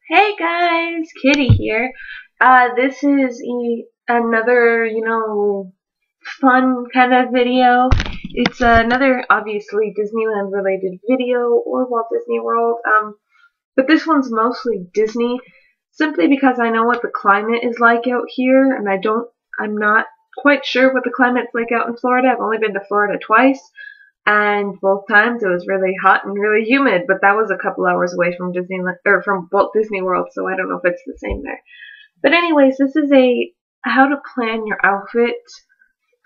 Hey guys, Kitty here. This is another, fun kind of video. It's another, obviously, Disneyland related video or Walt Disney World. But this one's mostly Disney, simply because I know what the climate is like out here, and I'm not quite sure what the climate's like out in Florida. I've only been to Florida twice, and both times it was really hot and really humid, but that was a couple hours away from Disneyland or from Walt Disney World, so I don't know if it's the same there. But anyways, this is a how to plan your outfit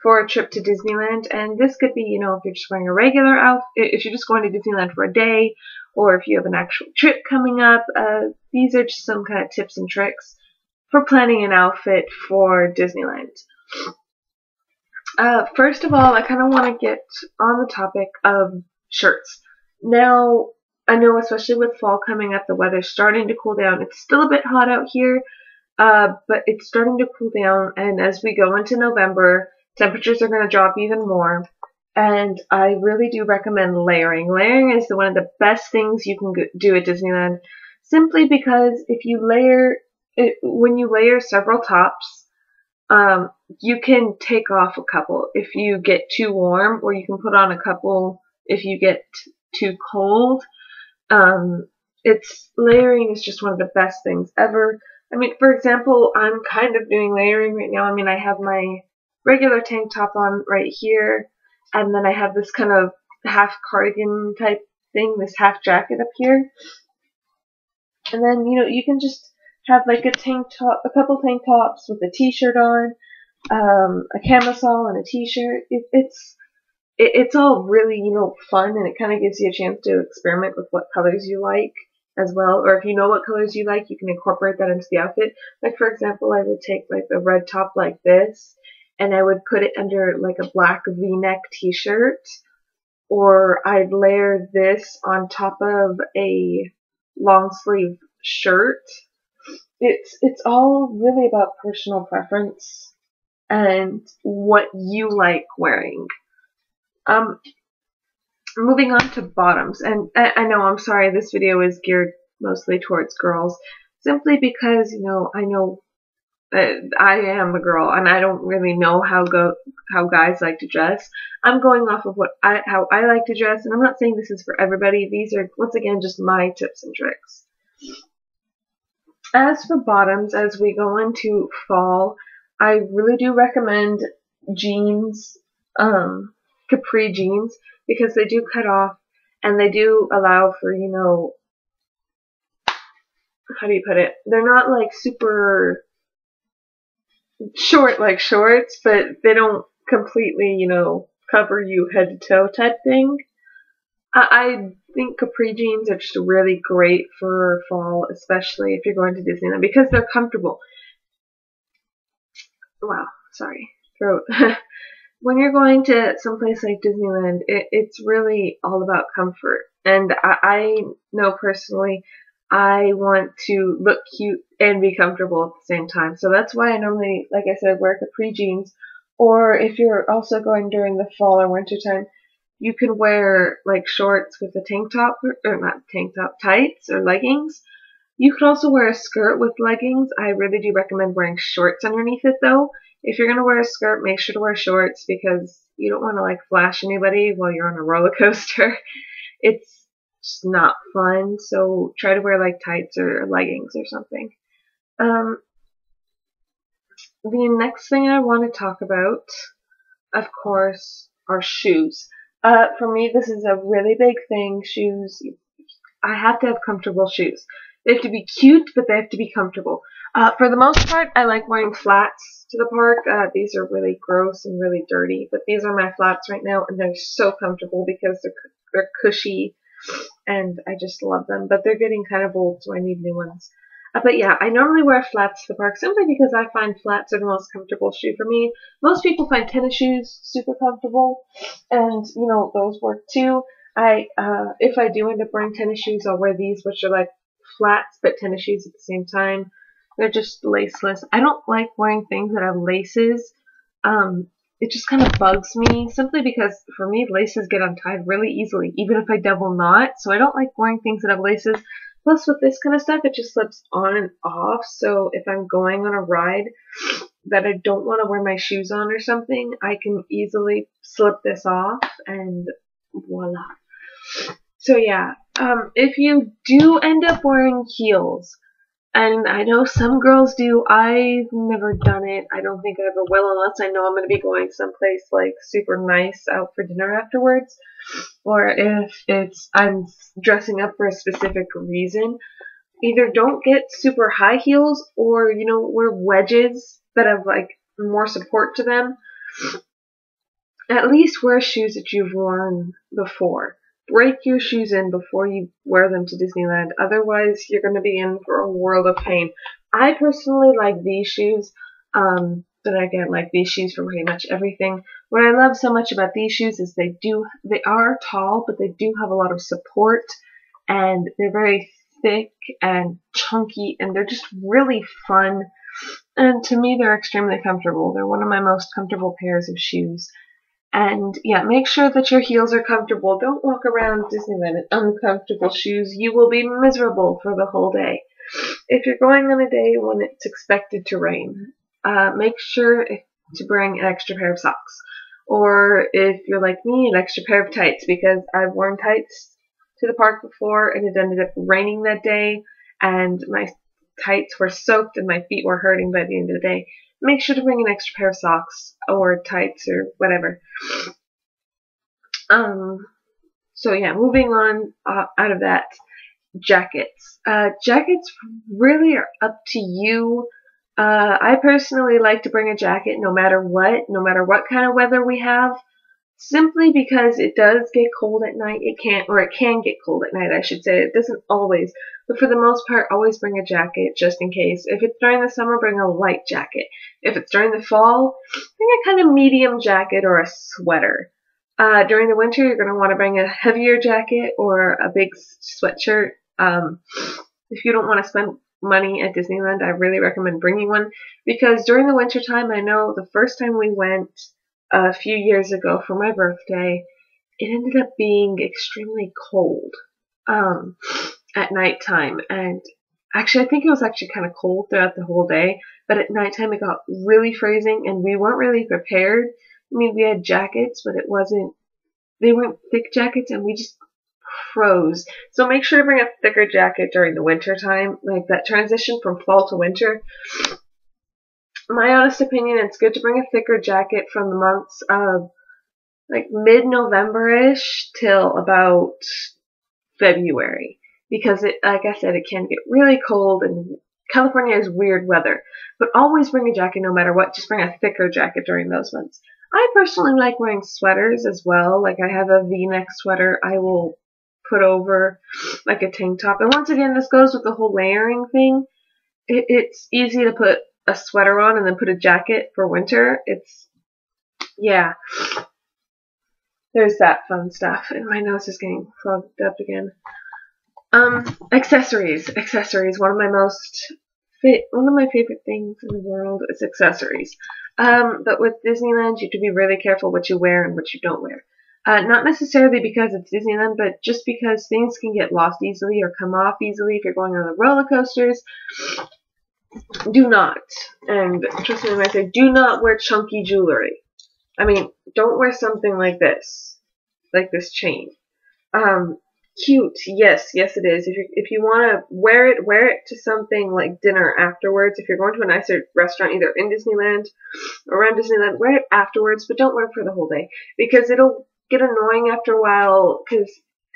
for a trip to Disneyland, and this could be, if you're just wearing a regular outfit, if you're just going to Disneyland for a day, or if you have an actual trip coming up. These are just some kind of tips and tricks for planning an outfit for Disneyland. First of all, I kind of want to get on the topic of shirts. Now, I know especially with fall coming up, the weather's starting to cool down. It's still a bit hot out here, but it's starting to cool down, and as we go into November, temperatures are going to drop even more, and I really do recommend layering. Layering is one of the best things you can do at Disneyland, simply because when you layer several tops, you can take off a couple if you get too warm, or you can put on a couple if you get too cold. Layering is just one of the best things ever. I mean, for example, I'm kind of doing layering right now. I mean, I have my regular tank top on right here, and then I have this kind of half cardigan type thing, this half jacket up here. And then, you can just have like a couple tank tops with a t-shirt on, a camisole and a t-shirt. It's all really, fun, and it kind of gives you a chance to experiment with what colors you like as well. Or if you know what colors you like, you can incorporate that into the outfit. Like, for example, I would take like a red top like this, and I would put it under like a black v-neck t-shirt, or I'd layer this on top of a long sleeve shirt. It's all really about personal preference and what you like wearing. Moving on to bottoms, and I know, I'm sorry, this video is geared mostly towards girls, simply because, I know I am a girl, and I don't really know how guys like to dress. I'm going off of how I like to dress, and I'm not saying this is for everybody. These are, once again, just my tips and tricks. As for bottoms, as we go into fall, I really do recommend jeans, capri jeans, because they do cut off, and they do allow for, how do you put it? They're not like super short like shorts, but they don't completely, cover you head to toe type thing. I think capri jeans are just really great for fall, especially if you're going to Disneyland, because they're comfortable. Wow, sorry, throat. When you're going to someplace like Disneyland, it's really all about comfort. And I know personally, I want to look cute and be comfortable at the same time. So that's why I normally, like I said, wear capri jeans. Or if you're also going during the fall or winter time, you can wear like shorts with a tank top, or not tank top, tights or leggings. You could also wear a skirt with leggings. I really do recommend wearing shorts underneath it though. If you're going to wear a skirt, make sure to wear shorts, because you don't want to like flash anybody while you're on a roller coaster. It's just not fun, so try to wear like tights or leggings or something. The next thing I want to talk about, of course, are shoes. For me, this is a really big thing. Shoes, I have to have comfortable shoes. They have to be cute, but they have to be comfortable. For the most part, I like wearing flats to the park. These are really gross and really dirty, but these are my flats right now, and they're so comfortable because they're cushy, and I just love them. But they're getting kind of old, so I need new ones. But yeah, I normally wear flats to the park simply because I find flats are the most comfortable shoe for me. Most people find tennis shoes super comfortable, and those work too. If I do end up wearing tennis shoes, I'll wear these, which are like flats but tennis shoes at the same time. They're just laceless. I don't like wearing things that have laces. It just kind of bugs me, simply because for me laces get untied really easily, even if I double knot. So I don't like wearing things that have laces. Plus, with this kind of stuff, it just slips on and off. So if I'm going on a ride that I don't want to wear my shoes on or something, I can easily slip this off and voila. So yeah, if you do end up wearing heels, and I know some girls do, I've never done it. I don't think I ever will unless I know I'm going to be going someplace like super nice out for dinner afterwards. Or if I'm dressing up for a specific reason. Either don't get super high heels or, wear wedges that have like more support to them. At least wear shoes that you've worn before. Break your shoes in before you wear them to Disneyland. Otherwise, you're going to be in for a world of pain. I personally like these shoes, but again, like these shoes for pretty much everything. What I love so much about these shoes is they are tall, but they do have a lot of support, and they're very thick and chunky, and they're just really fun. And to me, they're extremely comfortable. They're one of my most comfortable pairs of shoes. And yeah, make sure that your heels are comfortable. Don't walk around Disneyland in uncomfortable shoes. You will be miserable for the whole day. If you're going on a day when it's expected to rain, make sure to bring an extra pair of socks. Or if you're like me, an extra pair of tights, because I've worn tights to the park before and it ended up raining that day and my tights were soaked and my feet were hurting by the end of the day. Make sure to bring an extra pair of socks or tights or whatever. So yeah, moving on out of that, jackets. Jackets really are up to you. I personally like to bring a jacket no matter what kind of weather we have, simply because it does get cold at night. It can get cold at night, I should say. It doesn't always, but for the most part, always bring a jacket just in case. If it's during the summer, bring a light jacket. If it's during the fall, bring a kind of medium jacket or a sweater. During the winter, you're going to want to bring a heavier jacket or a big sweatshirt. If you don't want to spend money at Disneyland, I really recommend bringing one, because during the winter time, I know the first time we went a few years ago for my birthday, it ended up being extremely cold at nighttime. And actually, I think it was actually kind of cold throughout the whole day, but at nighttime it got really freezing and we weren't really prepared. I mean, we had jackets, but they weren't thick jackets, and we just froze. So make sure to bring a thicker jacket during the winter time, like that transition from fall to winter. My honest opinion, it's good to bring a thicker jacket from the months of like mid-November-ish till about February, because like I said, it can get really cold and California has weird weather. But always bring a jacket no matter what. Just bring a thicker jacket during those months. I personally like wearing sweaters as well. Like I have a V-neck sweater I will put over like a tank top. And once again, this goes with the whole layering thing. It's easy to put a sweater on and then put a jacket for winter. Yeah. There's that fun stuff. And my nose is getting clogged up again. Accessories. One of my favorite things in the world is accessories. But with Disneyland, you have to be really careful what you wear and what you don't wear. Not necessarily because it's Disneyland, but just because things can get lost easily or come off easily if you're going on the roller coasters. Do not, and trust me when I say, do not wear chunky jewelry. I mean, don't wear something like this chain. Cute, yes it is. If you want to wear it to something like dinner afterwards. If you're going to a nicer restaurant, either in Disneyland or around Disneyland, wear it afterwards, but don't wear it for the whole day, because it'll get annoying after a while, because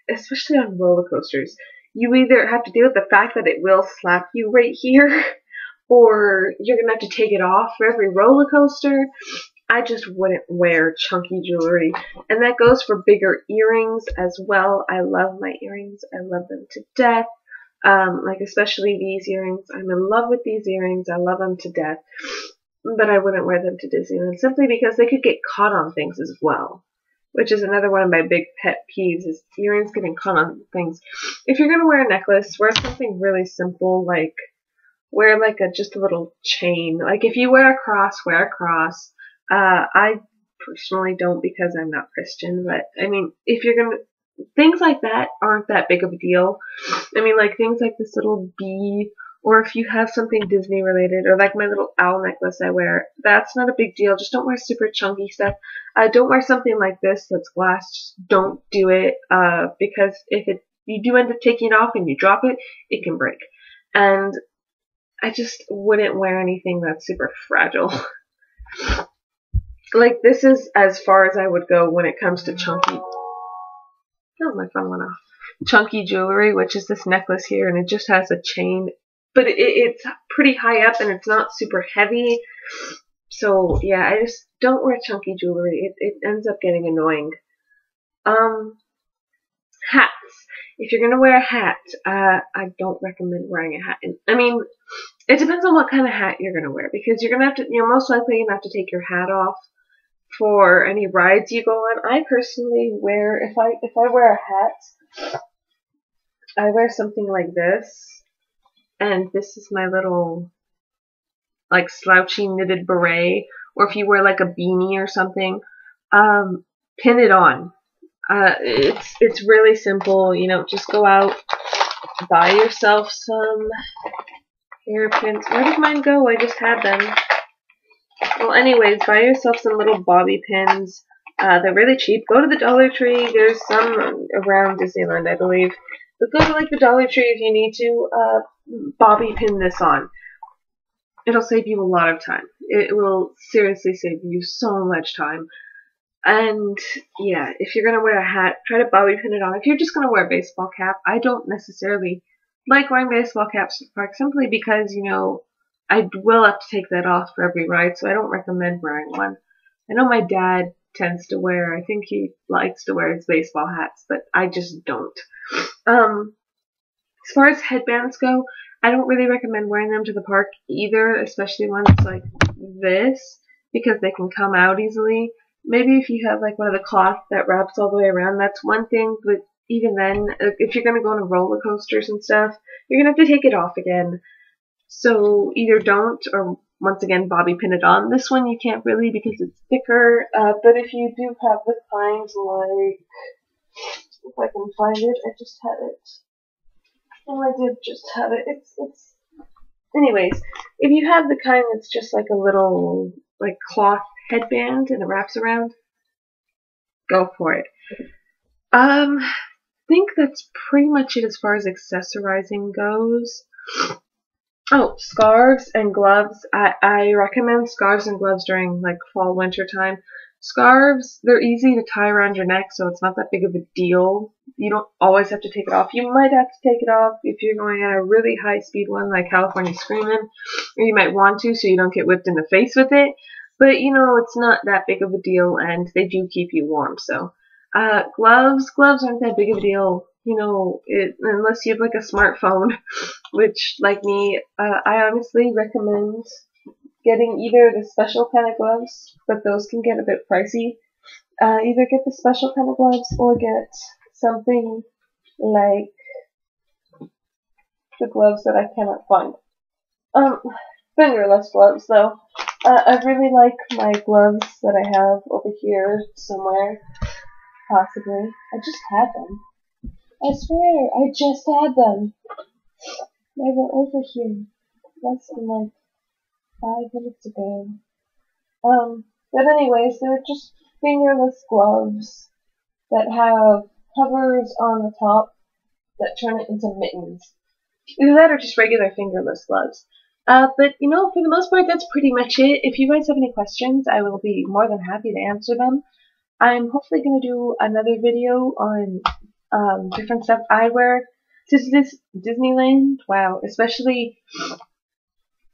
especially on roller coasters, you either have to deal with the fact that it will slap you right here, or you're going to have to take it off for every roller coaster. I just wouldn't wear chunky jewelry. And that goes for bigger earrings as well. I love my earrings. I love them to death. Like especially these earrings. I'm in love with these earrings. I love them to death. But I wouldn't wear them to Disneyland simply because they could get caught on things as well. Which is another one of my big pet peeves, is earrings getting caught on things. If you're going to wear a necklace, wear something really simple, like wear like just a little chain. Like if you wear a cross, wear a cross. I personally don't, because I'm not Christian, but I mean, if you're gonna, things like that aren't that big of a deal. I mean, like things like this little bee, or if you have something Disney related, or like my little owl necklace I wear, that's not a big deal. Just don't wear super chunky stuff. Don't wear something like this that's glass. Just don't do it, because if you do end up taking it off and you drop it, it can break. And I just wouldn't wear anything that's super fragile. Like, this is as far as I would go when it comes to chunky. Oh, my phone went off. Chunky jewelry, which is this necklace here, and it just has a chain, but it's pretty high up and it's not super heavy. So yeah, I just don't wear chunky jewelry. It ends up getting annoying. Hats. If you're gonna wear a hat, I don't recommend wearing a hat. I mean, it depends on what kind of hat you're gonna wear, because you're most likely gonna have to take your hat off for any rides you go on. I personally wear, if I wear a hat, I wear something like this, and this is my little, like, slouchy knitted beret, or if you wear like a beanie or something, pin it on. It's really simple, you know, just go out, buy yourself some hairpins. Where did mine go? I just had them. Well, anyways, buy yourself some little bobby pins. They're really cheap. Go to the Dollar Tree. There's some around Disneyland, I believe. But go to like the Dollar Tree if you need to. Bobby pin this on. It'll save you a lot of time. It will seriously save you so much time. And yeah, if you're gonna wear a hat, try to bobby pin it on. If you're just gonna wear a baseball cap, I don't necessarily like wearing baseball caps to the park, simply because, you know, I will have to take that off for every ride, so I don't recommend wearing one. I know my dad tends to wear, I think he likes to wear his baseball hats, but I just don't. As far as headbands go, I don't really recommend wearing them to the park either, especially ones like this, because they can come out easily. Maybe if you have like one of the cloth that wraps all the way around, that's one thing, but even then, if you're going to go on roller coasters and stuff, you're going to have to take it off again. So either don't, or once again, bobby pin it on. This one you can't really because it's thicker, but if you do have the kind, like, if I can find it, I just had it. Oh, I did just have it. Anyways, if you have the kind that's just like a little, like, cloth headband and it wraps around, go for it. I think that's pretty much it as far as accessorizing goes. Oh, scarves and gloves. I recommend scarves and gloves during like fall, winter time. Scarves, they're easy to tie around your neck, so it's not that big of a deal. You don't always have to take it off. You might have to take it off if you're going at a really high speed one like California Screamin', or you might want to so you don't get whipped in the face with it. But, you know, it's not that big of a deal, and they do keep you warm. So, gloves aren't that big of a deal, you know, unless you have like a smartphone, which, like me, I honestly recommend getting either the special kind of gloves, but those can get a bit pricey. Either get the special kind of gloves or get something like the gloves that I cannot find. Fingerless gloves, though. I really like my gloves that I have over here somewhere, possibly. I just had them. I swear, I just had them. They were over here less than like 5 minutes ago. But anyways, they're just fingerless gloves that have covers on the top that turn it into mittens. Either that or just regular fingerless gloves. But, you know, for the most part, that's pretty much it. If you guys have any questions, I will be more than happy to answer them. I'm hopefully going to do another video on different stuff I wear to Disneyland. Wow, especially,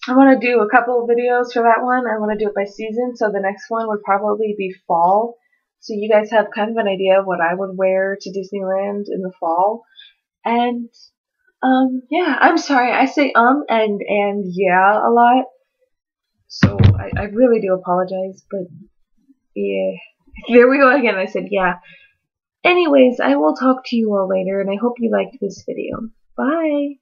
I want to do a couple of videos for that one. I want to do it by season, so the next one would probably be fall. So you guys have kind of an idea of what I would wear to Disneyland in the fall. And yeah, I'm sorry, I say and yeah a lot, so I really do apologize, but yeah, there we go again, I said yeah. Anyways, I will talk to you all later, and I hope you liked this video. Bye!